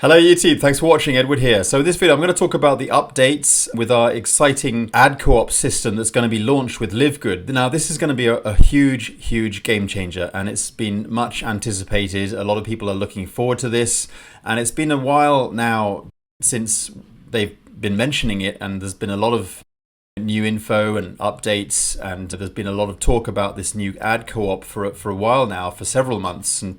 Hello YouTube, thanks for watching. Edward here. So in this video I'm going to talk about the updates with our exciting ad co-op system that's going to be launched with LiveGood. Now this is going to be a huge game changer, and it's been much anticipated. A lot of people are looking forward to this, and it's been a while now since they've been mentioning it, and there's been a lot of new info and updates, and there's been a lot of talk about this new ad co-op for a while now, for several months, and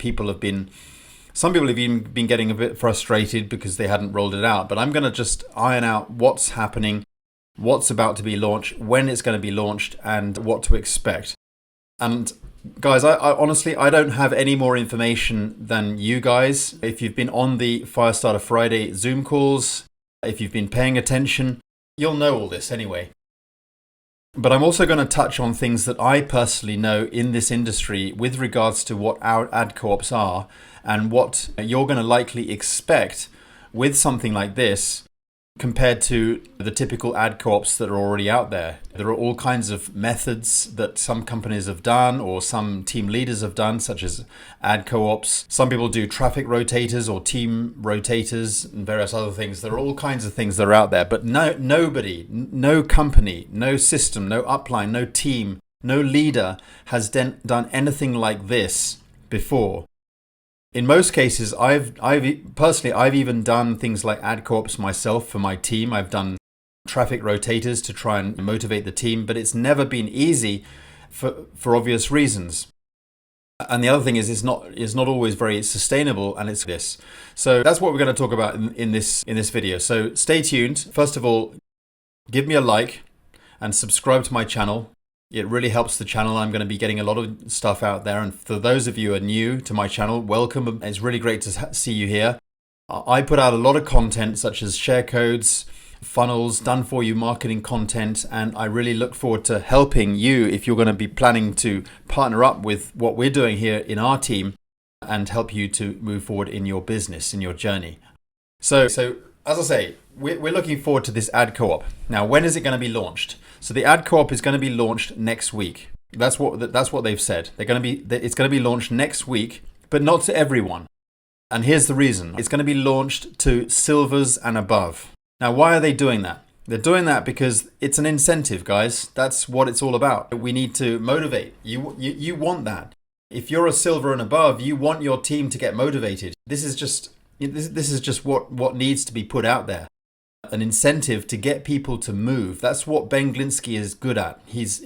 some people have even been getting a bit frustrated because they hadn't rolled it out. But I'm going to just iron out what's happening, what's about to be launched, when it's going to be launched, and what to expect. And guys, I honestly, I don't have any more information than you guys. If you've been on the Firestarter Friday Zoom calls, if you've been paying attention, you'll know all this anyway. But I'm also going to touch on things that I personally know in this industry with regards to what our ad co-ops are and what you're going to likely expect with something like this compared to the typical ad co-ops that are already out there. There are all kinds of methods that some companies have done or some team leaders have done, such as ad co-ops. Some people do traffic rotators or team rotators and various other things. There are all kinds of things that are out there, but nobody, no company, no system, no upline, no team, no leader has done anything like this before. In most cases, I've even done things like ad co-ops myself for my team. I've done traffic rotators to try and motivate the team, but it's never been easy for obvious reasons. And the other thing is, it's not always very sustainable, and it's this. So that's what we're going to talk about in this video. So stay tuned. First of all, give me a like and subscribe to my channel. It really helps the channel. I'm going to be getting a lot of stuff out there. And for those of you who are new to my channel, welcome. It's really great to see you here. I put out a lot of content such as share codes, funnels, done for you marketing content. And I really look forward to helping you if you're going to be planning to partner up with what we're doing here in our team and help you to move forward in your business, in your journey. So as I say, we're looking forward to this ad co-op. Now, when is it going to be launched? So the ad co-op is going to be launched next week. That's what they've said. It's going to be launched next week, but not to everyone. And here's the reason. It's going to be launched to silvers and above. Now, why are they doing that? They're doing that because it's an incentive, guys. That's what it's all about. We need to motivate. You want that. If you're a silver and above, you want your team to get motivated. This is just what needs to be put out there. An incentive to get people to move. That's what Ben Glinsky is good at. He's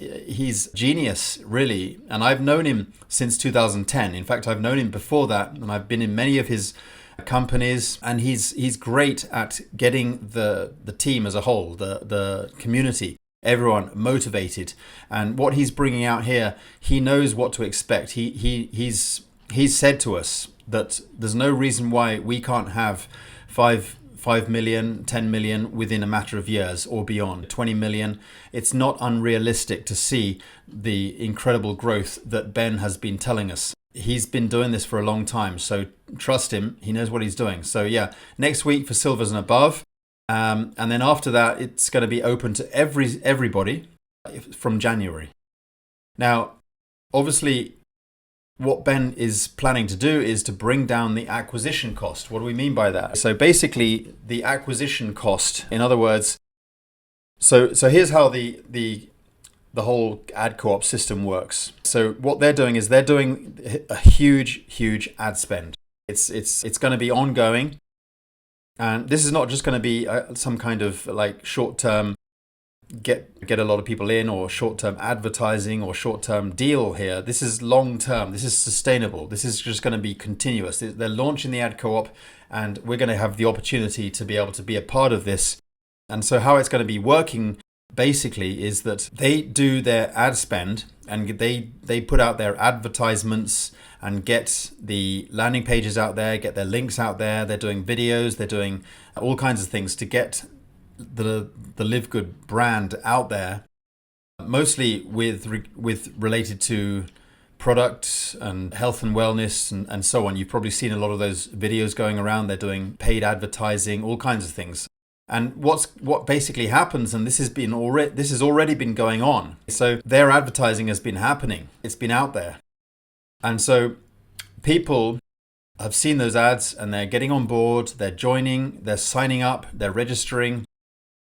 genius, really. And I've known him since 2010. In fact, I've known him before that, and I've been in many of his companies. And he's great at getting the team as a whole, the community, everyone motivated. And what he's bringing out here, he knows what to expect. He's said to us that there's no reason why we can't have 5 million, 10 million within a matter of years or beyond, 20 million. It's not unrealistic to see the incredible growth that Ben has been telling us. He's been doing this for a long time, so trust him. He knows what he's doing. So yeah, next week for silvers and above. And then after that, it's going to be open to everybody from January. Now, obviously, what Ben is planning to do is to bring down the acquisition cost. What do we mean by that? So basically, the acquisition cost, in other words, so here's how the whole ad co-op system works. So what they're doing is they're doing a huge ad spend. It's going to be ongoing, and this is not just going to be some kind of like short-term get a lot of people in, or short-term advertising, or short-term deal here. This is long-term. This is sustainable. This is just going to be continuous. They're launching the ad co-op, and we're going to have the opportunity to be able to be a part of this. And so how it's going to be working basically is that they do their ad spend, and they put out their advertisements and get the landing pages out there, get their links out there. They're doing videos. They're doing all kinds of things to get the LiveGood brand out there, mostly with related to products and health and wellness and so on. You've probably seen a lot of those videos going around. They're doing paid advertising, all kinds of things. And what basically happens, and this has already been going on. So their advertising has been happening. It's been out there, and so people I've seen those ads and they're getting on board, they're joining, they're signing up, they're registering.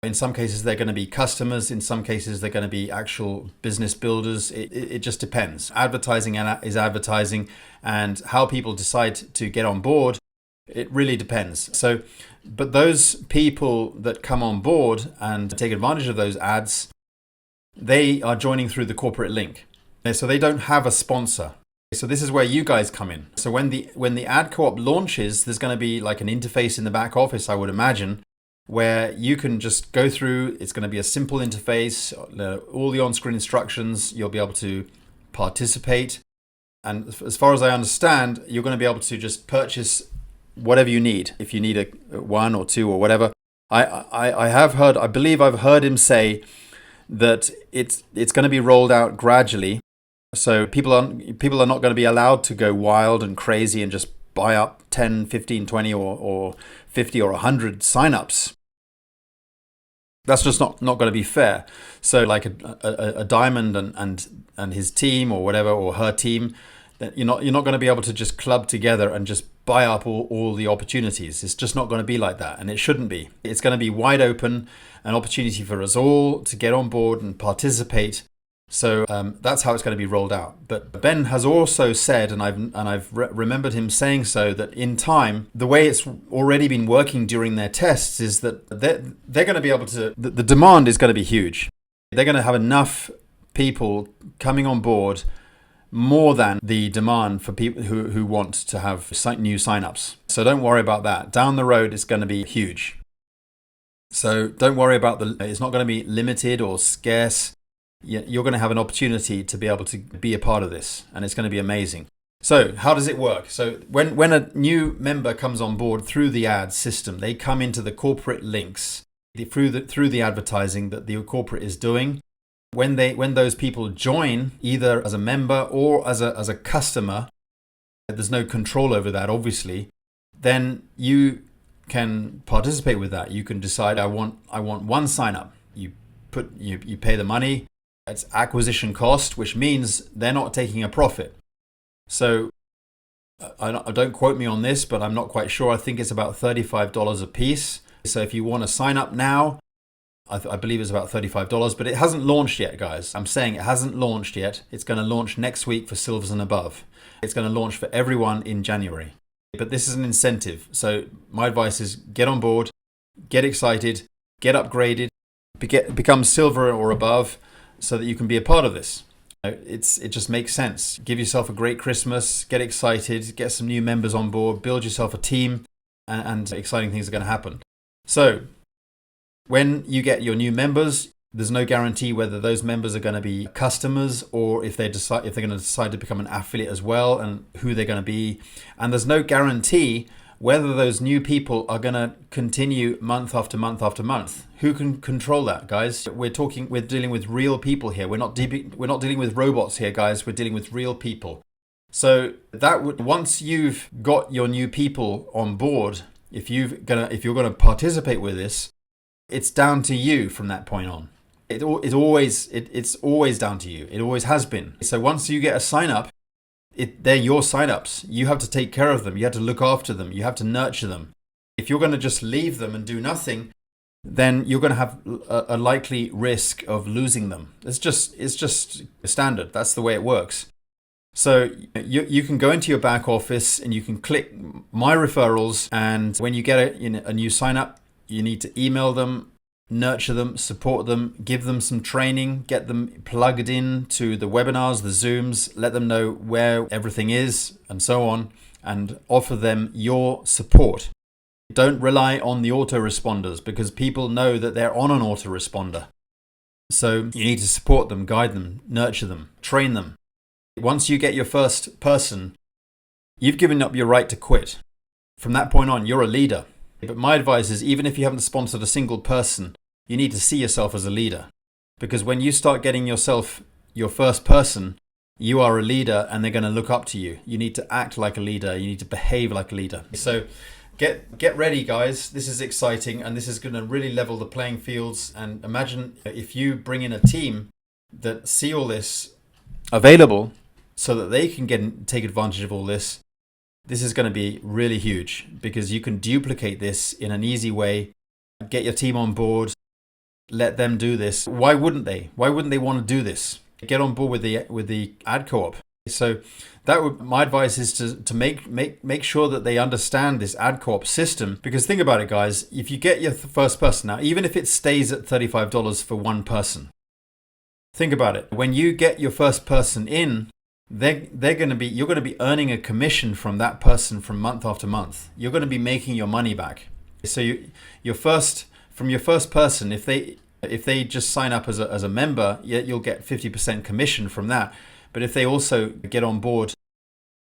In some cases, they're going to be customers. In some cases, they're going to be actual business builders. It just depends. Advertising is advertising, and how people decide to get on board, it really depends. So, but those people that come on board and take advantage of those ads, they are joining through the corporate link. So they don't have a sponsor. So this is where you guys come in. So when the ad co-op launches, there's going to be like an interface in the back office, I would imagine, where you can just go through. It's going to be a simple interface, all the on-screen instructions. You'll be able to participate. And as far as I understand, you're going to be able to just purchase whatever you need. If you need a one or two or whatever. I believe I've heard him say that it's going to be rolled out gradually. So people are not going to be allowed to go wild and crazy and just buy up 10, 15, 20 or 50 or 100 signups. That's just not going to be fair. So like a Diamond and his team or whatever, or her team, that you're not going to be able to just club together and just buy up all the opportunities. It's just not going to be like that, and it shouldn't be. It's going to be wide open, an opportunity for us all to get on board and participate. So that's how it's going to be rolled out. But Ben has also said, and I've remembered him saying so, that in time, the way it's already been working during their tests is that they're going to be able to. The demand is going to be huge. They're going to have enough people coming on board, more than the demand for people who want to have new signups. So don't worry about that. Down the road, it's going to be huge. So don't worry about it's not going to be limited or scarce. You're going to have an opportunity to be able to be a part of this, and it's going to be amazing. So how does it work? So when a new member comes on board through the ad system, they come into the corporate links through the advertising that the corporate is doing. When those people join, either as a member or as a customer, there's no control over that, obviously. Then you can participate with that. You can decide, I want one sign up. You pay the money. It's acquisition cost, which means they're not taking a profit. So don't quote me on this, but I'm not quite sure. I think it's about $35 a piece. So if you want to sign up now, I believe it's about $35, but it hasn't launched yet, guys. I'm saying it hasn't launched yet. It's going to launch next week for silvers and above. It's going to launch for everyone in January. But this is an incentive. So my advice is get on board, get excited, get upgraded, become silver or above, so that you can be a part of this. It just makes sense. Give yourself a great Christmas, get excited, get some new members on board, build yourself a team, and exciting things are going to happen. So when you get your new members, there's no guarantee whether those members are going to be customers or if they're going to decide to become an affiliate as well, and who they're going to be. And there's no guarantee whether those new people are going to continue month after month after month. Who can control that, guys? We're dealing with real people here. We're not dealing with robots here, guys. We're dealing with real people. So once you've got your new people on board, if you're going to participate with this, it's down to you from that point on. It's always down to you. It always has been. So once you get a sign up, they're your signups. You have to take care of them. You have to look after them. You have to nurture them. If you're going to just leave them and do nothing, then you're going to have a likely risk of losing them. It's just standard. That's the way it works. So you can go into your back office and you can click My Referrals. And when you get a new sign up, you need to email them, nurture them, support them, give them some training, get them plugged in to the webinars, the Zooms, let them know where everything is and so on, and offer them your support. Don't rely on the autoresponders, because people know that they're on an autoresponder. So you need to support them, guide them, nurture them, train them. Once you get your first person, you've given up your right to quit. From that point on, you're a leader. But my advice is, even if you haven't sponsored a single person, you need to see yourself as a leader. Because when you start getting yourself your first person, you are a leader and they're going to look up to you. You need to act like a leader. You need to behave like a leader. So get ready, guys. This is exciting, and this is going to really level the playing fields. And imagine if you bring in a team that see all this available so that they can take advantage of all this. This is going to be really huge because you can duplicate this in an easy way. Get your team on board, let them do this. Why wouldn't they? Why wouldn't they want to do this? Get on board with the ad co-op. So my advice is to make sure that they understand this ad co-op system, because think about it, guys. If you get your first person, now even if it stays at $35 for one person, think about it. When you get your first person in, you're going to be earning a commission from that person from month after month. You're going to be making your money back. So from your first person, if they just sign up as a member, you'll get 50% commission from that. But if they also get on board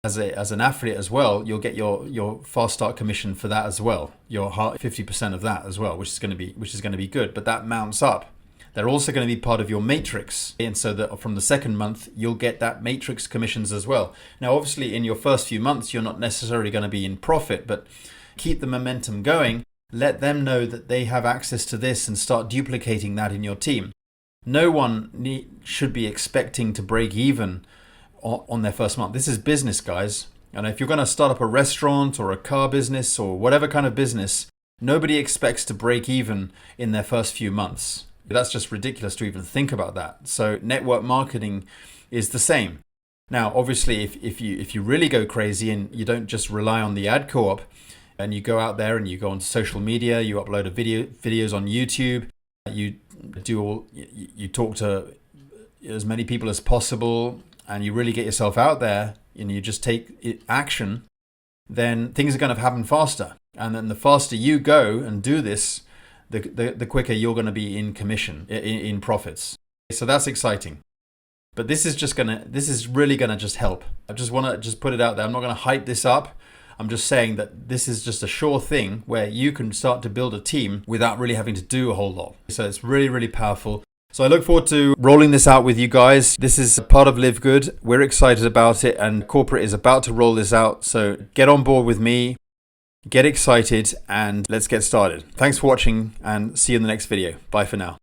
as an affiliate as well, you'll get your fast start commission for that as well. Your 50% of that as well, which is going to be good. But that mounts up. They're also going to be part of your matrix, and so that from the second month you'll get that matrix commissions as well. Now, obviously, in your first few months, you're not necessarily going to be in profit, but keep the momentum going. Let them know that they have access to this and start duplicating that in your team. No one should be expecting to break even on their first month. This is business, guys. And if you're going to start up a restaurant or a car business or whatever kind of business, nobody expects to break even in their first few months. That's just ridiculous to even think about that. So network marketing is the same. Now, obviously, if you really go crazy and you don't just rely on the ad co-op, and you go out there and you go on social media, you upload videos on YouTube, you talk to as many people as possible, and you really get yourself out there and you just take action, then things are going to happen faster. And then the faster you go and do this, the quicker you're going to be in commission, in profits. So that's exciting. But this is really going to just help. I just want to put it out there. I'm not going to hype this up. I'm just saying that this is just a sure thing where you can start to build a team without really having to do a whole lot. So it's really, really powerful. So I look forward to rolling this out with you guys. This is a part of LiveGood. We're excited about it, and corporate is about to roll this out. So get on board with me, get excited, and let's get started. Thanks for watching, and see you in the next video. Bye for now.